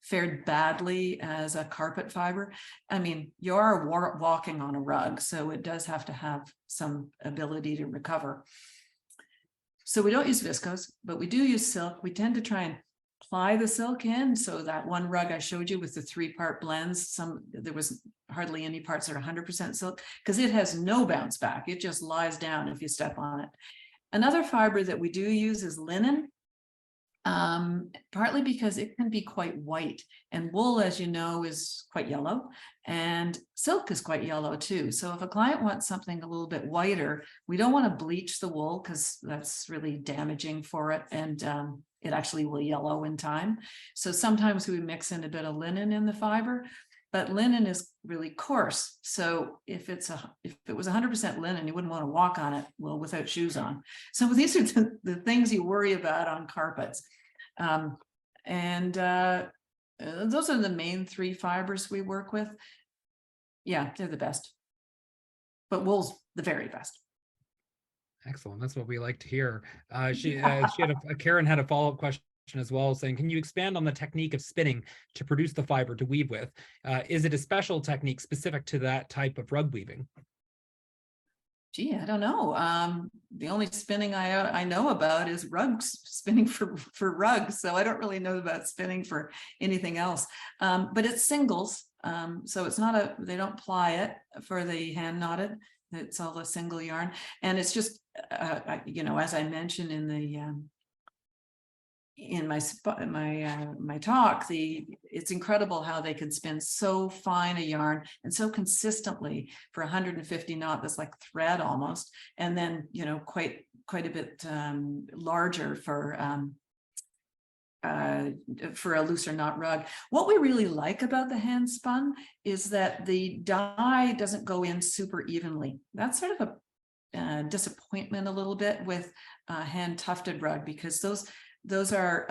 fared badly as a carpet fiber. I mean, you are walking on a rug, so it does have to have some ability to recover. So we don't use viscose, but we do use silk. We tend to try and apply the silk in. So that one rug I showed you with the 3-part blends, there was hardly any parts that are 100% silk because it has no bounce back. It just lies down if you step on it. Another fiber that we do use is linen, partly because it can be quite white, and wool, as you know, is quite yellow, and silk is quite yellow too. So if a client wants something a little bit whiter, we don't want to bleach the wool because that's really damaging for it, and it actually will yellow in time. So sometimes we mix in a bit of linen in the fiber, but linen is really coarse. So if it was 100% linen, you wouldn't want to walk on it, well, without shoes on. So these are the things you worry about on carpets. Those are the main 3 fibers we work with. Yeah, they're the best. But wool's the very best. Excellent. That's what we like to hear. Karen had a follow-up question as well, saying, can you expand on the technique of spinning to produce the fiber to weave with? Is it a special technique specific to that type of rug weaving? Gee, I don't know. The only spinning I know about is rugs, spinning for rugs. So I don't really know about spinning for anything else. But it's singles. So it's not they don't ply it for the hand knotted. It's all a single yarn. And it's just, as I mentioned in my talk, it's incredible how they can spin so fine a yarn and so consistently for 150 knot. That's like thread almost, and then quite a bit larger for a looser knot rug. What we really like about the hand spun is that the dye doesn't go in super evenly. That's sort of a disappointment a little bit with hand tufted rug, because those are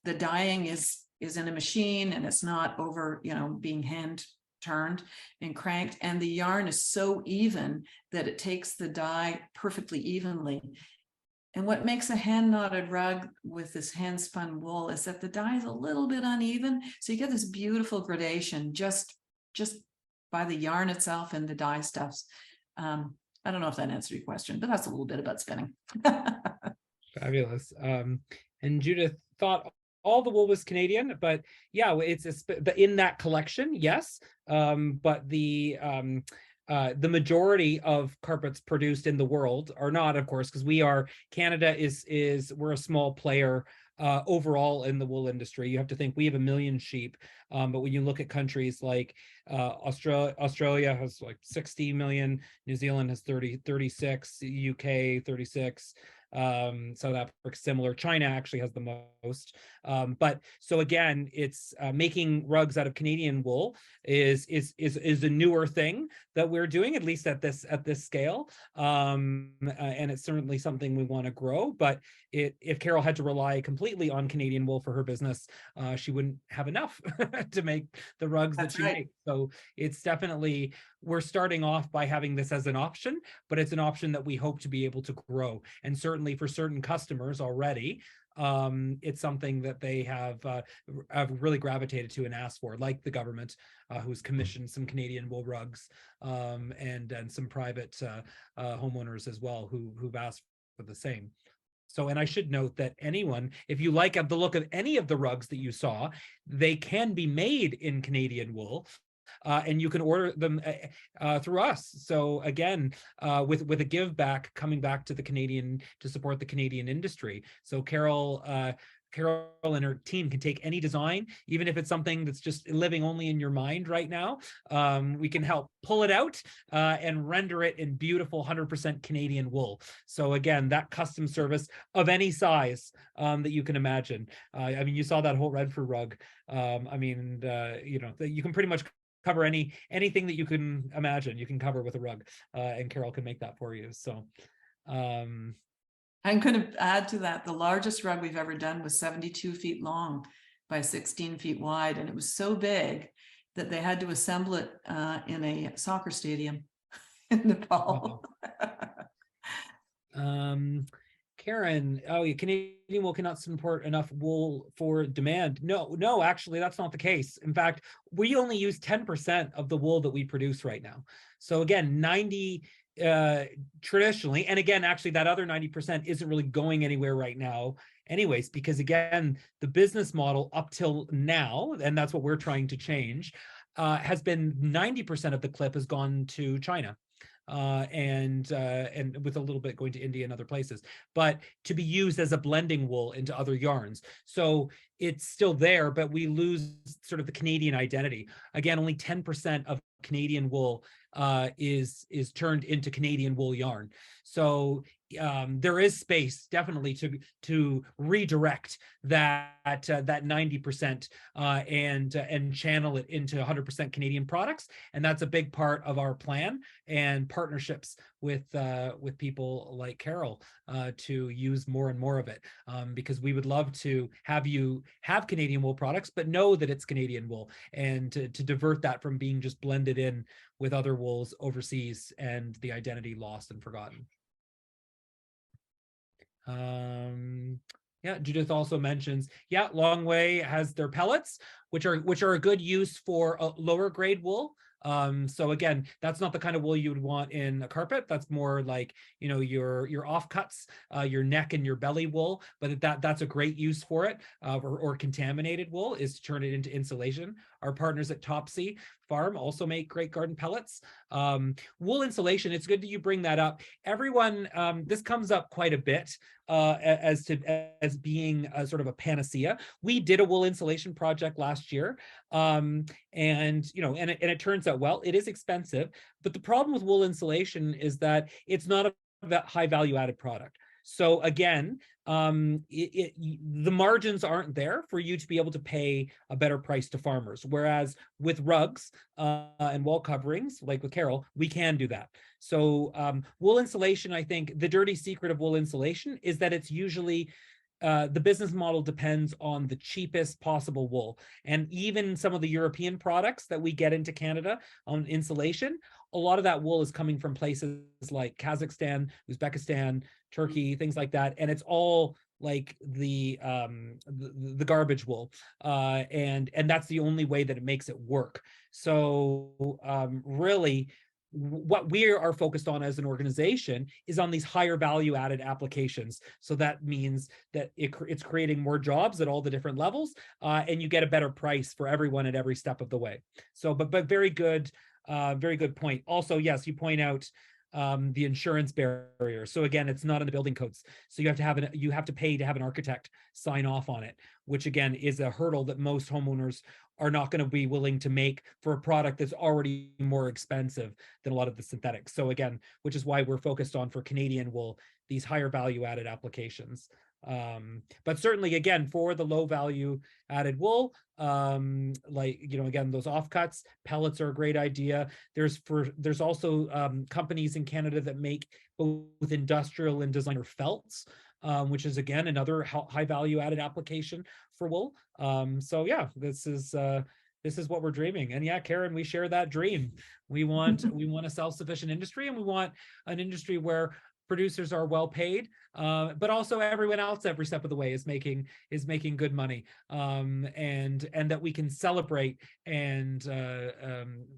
the dyeing is in a machine, and it's not over being hand turned and cranked, and the yarn is so even that it takes the dye perfectly evenly. And what makes a hand knotted rug with this hand spun wool is that the dye is a little bit uneven, so you get this beautiful gradation just by the yarn itself and the dye stuffs. I don't know if that answered your question, but that's a little bit about spinning. Fabulous. And Judith thought all the wool was Canadian, but yeah, it's in that collection, yes. But the majority of carpets produced in the world are not, of course, because Canada we're a small player overall in the wool industry. You have to think we have 1 million sheep, but when you look at countries like Australia has like 60 million, New Zealand has 36, UK 36. South Africa similar. China actually has the most. But so again, it's making rugs out of Canadian wool is a newer thing that we're doing, at least at this scale. And it's certainly something we want to grow. But if Carol had to rely completely on Canadian wool for her business, she wouldn't have enough to make the rugs that she makes. So it's definitely, we're starting off by having this as an option, but it's an option that we hope to be able to grow. And certainly for certain customers already, it's something that they have really gravitated to and asked for, like the government, who's commissioned some Canadian wool rugs, and some private homeowners as well who've asked for the same. So, and I should note that anyone, if you like the look of any of the rugs that you saw, they can be made in Canadian wool. And you can order them through us. So again, with a give back coming back to the Canadian, to support the Canadian industry. So Carol and her team can take any design, even if it's something that's just living only in your mind right now. We can help pull it out and render it in beautiful 100% Canadian wool. So again, that custom service of any size that you can imagine. I mean, you saw that whole Redford rug. I mean, you can pretty much cover anything that you can imagine, you can cover with a rug, and Carol can make that for you. So I'm going to add to that, the largest rug we've ever done was 72 feet long by 16 feet wide, and it was so big that they had to assemble it in a soccer stadium in Nepal. Karen, Canadian wool cannot support enough wool for demand. No, actually, that's not the case. In fact, we only use 10% of the wool that we produce right now. So again, 90 traditionally, and again, actually that other 90% isn't really going anywhere right now. anyways, because again, the business model up till now, and that's what we're trying to change, has been 90% of the clip has gone to China. And with a little bit going to India and other places, but to be used as a blending wool into other yarns. So it's still there, but we lose sort of the Canadian identity. Again, only 10% of Canadian wool is turned into Canadian wool yarn. So there is space definitely to redirect that 90% and channel it into 100% Canadian products, and that's a big part of our plan and partnerships with people like Carol to use more and more of it, because we would love to have you have Canadian wool products, but know that it's Canadian wool, and to divert that from being just blended in with other wools overseas and the identity lost and forgotten. Yeah, Judith also mentions, yeah, Longway has their pellets, which are a good use for a lower grade wool. So again, that's not the kind of wool you would want in a carpet. That's more like, you know, your offcuts, your neck and your belly wool, but that's a great use for it, or contaminated wool is to turn it into insulation. Our partners at Topsy Farm also make great garden pellets. Wool insulation, it's good that you bring that up. Everyone, this comes up quite a bit as being a sort of a panacea. We did a wool insulation project last year, and you know, and it turns out well. It is expensive, but the problem with wool insulation is that it's not a high value added product. So again, the margins aren't there for you to be able to pay a better price to farmers. Whereas with rugs and wall coverings, like with Carol, we can do that. So wool insulation, I think the dirty secret of wool insulation is that it's usually the business model depends on the cheapest possible wool. And even some of the European products that we get into Canada on insulation, a lot of that wool is coming from places like Kazakhstan, Uzbekistan, Turkey, things like that. And it's all like the garbage wool. And that's the only way that it makes it work. So really, what we are focused on as an organization is on these higher value added applications. So that means that it's creating more jobs at all the different levels, and you get a better price for everyone at every step of the way. So, but very good point. Also, yes, you point out the insurance barrier. So again, it's not in the building codes. So you have to pay to have an architect sign off on it, which again is a hurdle that most homeowners are not going to be willing to make for a product that's already more expensive than a lot of the synthetics. So again, which is why we're focused on, for Canadian wool, these higher value added applications. But certainly again, for the low value added wool, like, you know, again, those offcuts, pellets are a great idea. There's also companies in Canada that make both industrial and designer felts, which is again another high value added application for wool. So yeah, this is what we're dreaming. And yeah, Karen, we share that dream. We want a self-sufficient industry, and we want an industry where producers are well paid, but also everyone else every step of the way is making good money, and that we can celebrate and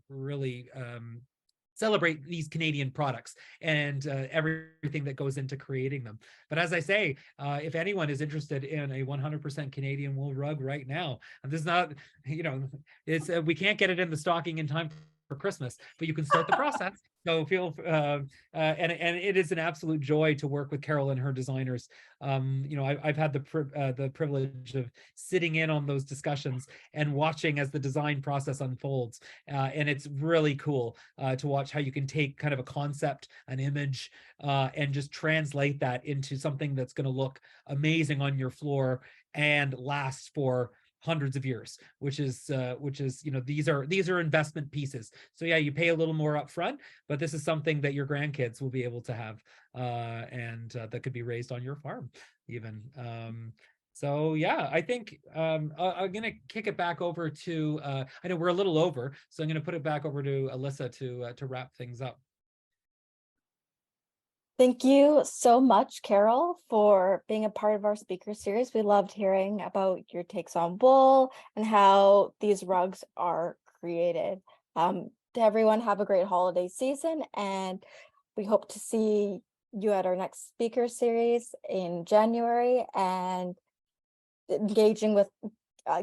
really celebrate these Canadian products and everything that goes into creating them. But as I say, if anyone is interested in a 100% Canadian wool rug right now, and this is not, you know, it's we can't get it in the stocking in time for Christmas, but you can start the process. So feel, and it is an absolute joy to work with Carol and her designers. You know, I've had the privilege of sitting in on those discussions and watching as the design process unfolds. And it's really cool to watch how you can take kind of a concept, an image, and just translate that into something that's going to look amazing on your floor and last for hundreds of years, which is, you know, these are investment pieces. So yeah, you pay a little more upfront, but this is something that your grandkids will be able to have, and that could be raised on your farm even. So yeah, I think I'm going to kick it back over to, I know we're a little over, so I'm going to put it back over to Alyssa to wrap things up. Thank you so much, Carol, for being a part of our speaker series. We loved hearing about your takes on wool and how these rugs are created. To everyone, have a great holiday season, and we hope to see you at our next speaker series in January and engaging with,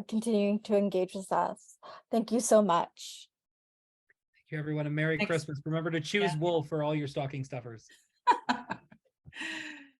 continuing to engage with us. Thank you so much. Thank you, everyone, and Merry Thanks. Christmas. Remember to choose Yeah. wool for all your stocking stuffers.